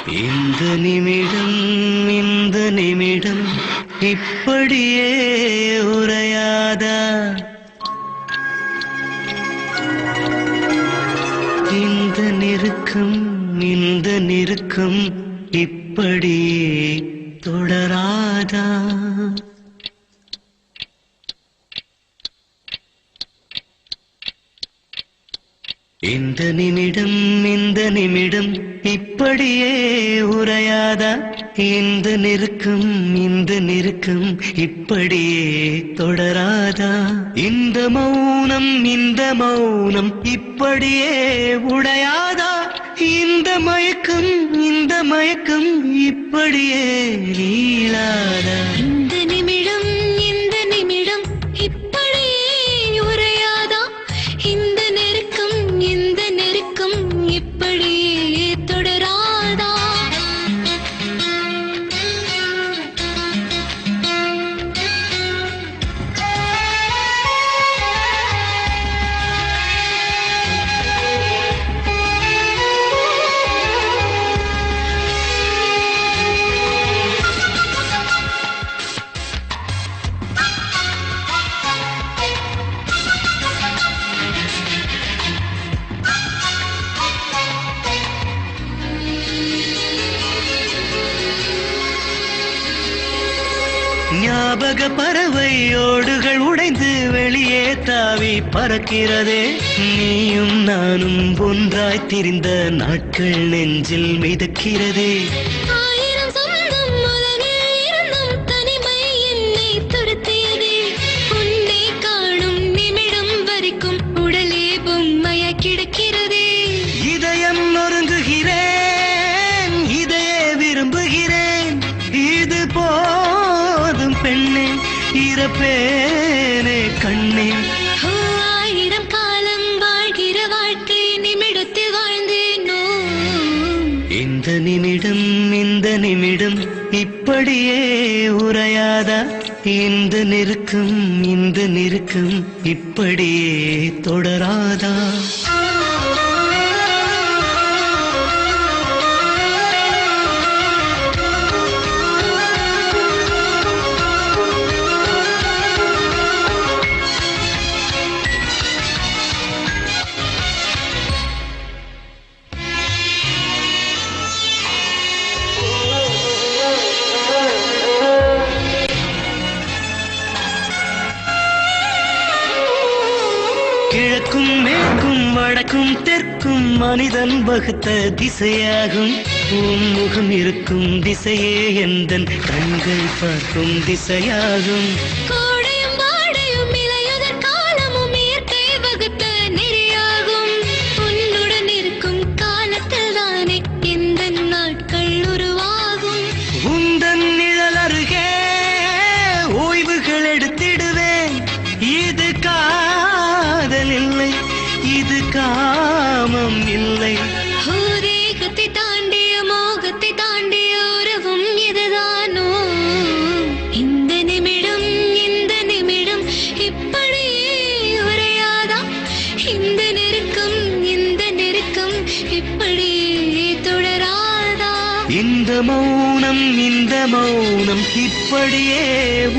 இந்த நிமிடம் இந்த நிமிடம் இப்படியே உரையாதா இந்த நெருக்கம் இப்படியே தொடராதா இந்த நிமிடம் இப்படியே உரையாதா இந்த நெருக்கம் இப்படியே தொடராதா இந்த மௌனம் இப்படியே உடையாதா இந்த மயக்கம் இப்படியே நீளாதா இந்த நிமிடம் இப்படியே உரையாதா இந்த நெருக்கம் இப்படியே தொடராதா ஞாபக பறவை ஓடுகள் உடைந்து வெளியே தாவி பறக்கிறதே நீயும் நானும் ஒன்றாய் திரிந்த நாட்கள் நெஞ்சில் மிதக்கிறதே ஆயிரம் சொந்தம் உலகில் இருந்தும் தனிமை என்னை துரத்தியதே உன்னை காணும் நிமிடம் வரைக்கும் உடலே பொம்மைய கிடக்கிறதே இதயம் நொறுங்குகிறேன் இதையே விரும்புகிறேன் இது போதும் பெண்ணே இறப்பேனே கண்ணே ஆயிரம் காலம் வாழ்கிற வாழ்க்கை நிமிடத்தில் வாழ்ந்தேனோ இந்த நிமிடம் இப்படியே உரையாதா இந்த நெருக்கம் இப்படியே தொடராதா கிழக்கும் மேற்கும் வடக்கும் தெற்கும் மனிதன் வகுத்த திசையாகும் முகம் இருக்கும் திசையே எந்தன் கண்கள் பார்க்கும் திசையாகும் கோடையும் வாடையும் இலையுதிர் காலமும் இயற்கை வகுத்த நெறியாகும் உன்னுடன் இருக்கும் காலத்தில் தானே எந்த நாட்கள் உருவாகும் உந்தன் நிழல் அருகே ஓய்வுகள் எடுத்திடுவேன் இது காதல் இல்லை இது காமம் இல்லை தேகத்தை தாண்டிய மோகத்தை தாண்டிய உறவும் இதுதானோ இந்த நிமிடம் இப்படியே உரையாதா இந்த நெருக்கம் இப்படியே தொடராதா இந்த மௌனம் இப்படியே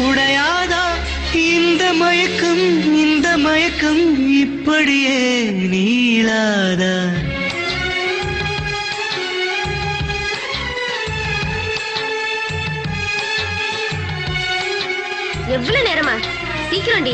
உடையாதா இந்த மயக்கம் இப்படியே நீளாதா எவ்வளவு நேரமா சீக்கிரம் டி